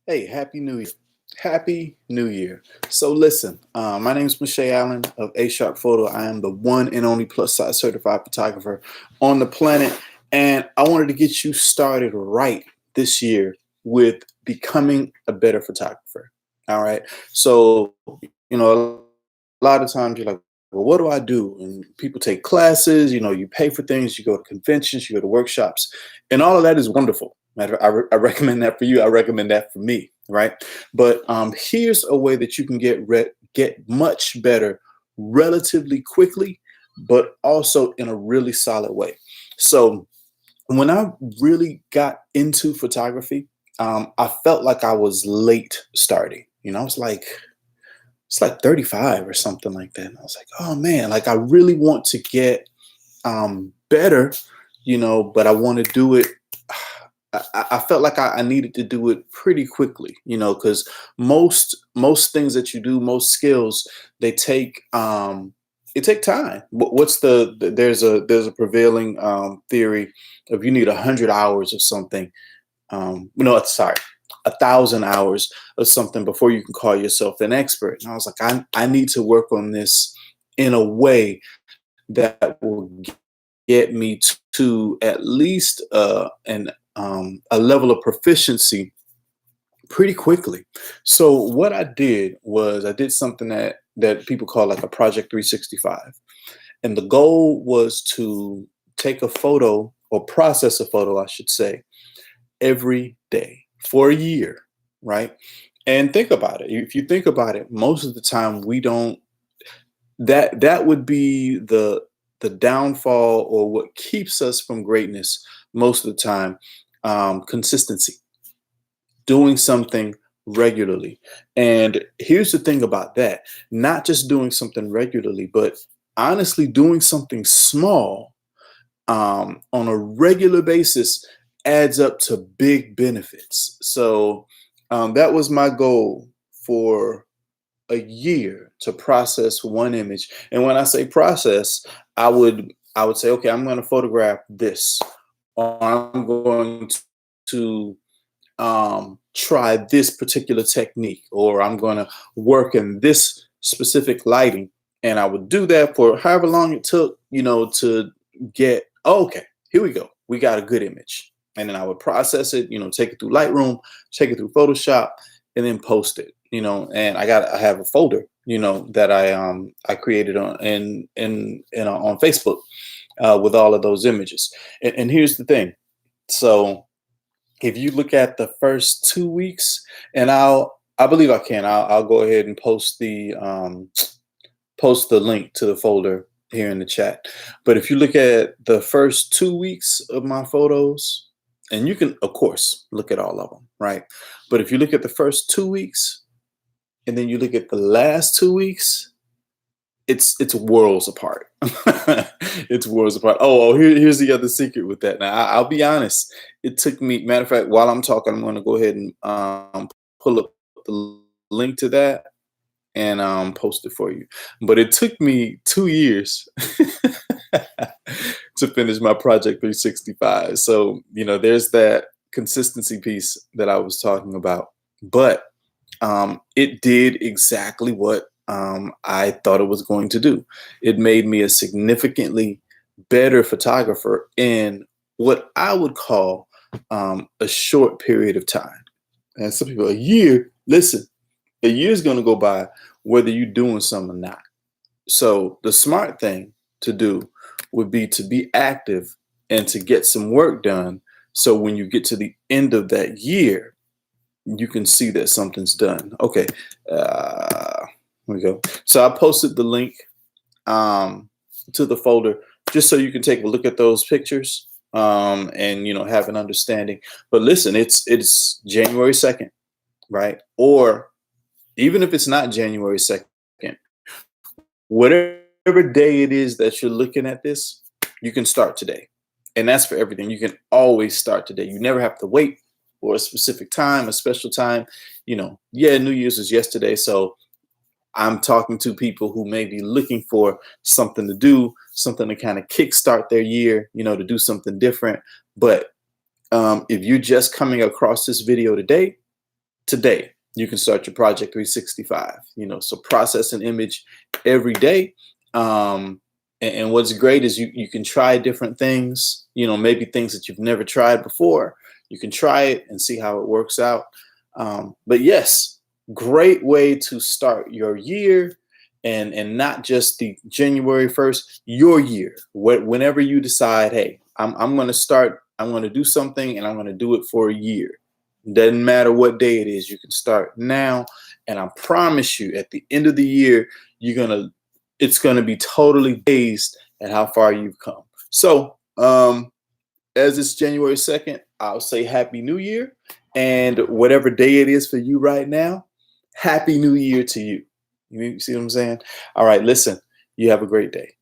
Hey, Happy New Year. Happy New Year. So listen, my name is Michelle Allen of A Sharp Photo. I am the one and only plus size certified photographer on the planet. And I wanted to get you started right this year with becoming a better photographer. All right. So, a lot of times you're like, well, what do I do? And people take classes, you pay for things, you go to conventions, you go to workshops, and all of that is wonderful. I recommend that for you. I recommend that for me, right? But here's a way that you can get much better relatively quickly, but also in a really solid way. So when I really got into photography, I felt like I was late starting. I was like, it's like 35 or something like that. And I was like, oh man, like I really want to get better, but I want to do it. I felt like I needed to do it pretty quickly, because most things that you do, most skills, they take it take time. What's there's a prevailing theory of you need 100 hours of something. No, sorry, 1,000 hours of something before you can call yourself an expert. And I was like, I need to work on this in a way that will get me to at least a level of proficiency pretty quickly. So what I did was I did something that people call like a Project 365. And the goal was to take a photo or process a photo, I should say, every day for a year, right? And think about it. If you think about it, most of the time we don't that would be the downfall or what keeps us from greatness most of the time. Consistency, doing something regularly. And here's the thing about that, not just doing something regularly, but honestly doing something small on a regular basis adds up to big benefits. So that was my goal for a year, to process one image. And when I say process, I would say, okay, I'm going to photograph this, or I'm going to try this particular technique, or I'm going to work in this specific lighting. And I would do that for however long it took, to get, oh, okay, here we go. We got a good image. And then I would process it, take it through Lightroom, take it through Photoshop, and then post it, and I have a folder, that I created on Facebook with all of those images. And here's the thing. So if you look at the first 2 weeks, and I believe I can, I'll go ahead and post the link to the folder here in the chat. But if you look at the first 2 weeks of my photos, and you can of course look at all of them, right? But if you look at the first 2 weeks, and then you look at the last 2 weeks, it's worlds apart. It's worlds apart. Here's the other secret with that. Now, I'll be honest. It took me. Matter of fact, while I'm talking, I'm going to go ahead and pull up the link to that and post it for you. But it took me 2 years to finish my Project 365. So there's that consistency piece that I was talking about. But it did exactly what I thought it was going to do. It made me a significantly better photographer in what I would call a short period of time. And some people, a year, listen, a year is going to go by whether you're doing something or not. So the smart thing to do would be to be active and to get some work done. So when you get to the end of that year, you can see that something's done. Okay, here we go. So I posted the link to the folder just so you can take a look at those pictures and have an understanding. But listen, it's January 2nd, right? Or even if it's not January 2nd, whatever day it is that you're looking at this, you can start today. And that's for everything. You can always start today. You never have to wait for a specific time, a special time. New Year's is yesterday. So I'm talking to people who may be looking for something to do, something to kind of kickstart their year, to do something different. But if you're just coming across this video today, today. You can start your Project 365. So process an image every day. And what's great is you can try different things, maybe things that you've never tried before. You can try it and see how it works out. But yes, great way to start your year, and not just the January 1st, your year. Whenever you decide, hey, I'm going to start, I'm going to do something, and I'm going to do it for a year. Doesn't matter what day it is, you can start now. And I promise you, at the end of the year, it's gonna be totally amazed at how far you've come. So, as it's January 2nd, I'll say Happy New Year, and whatever day it is for you right now, Happy New Year to you. You see what I'm saying? All right, listen. You have a great day.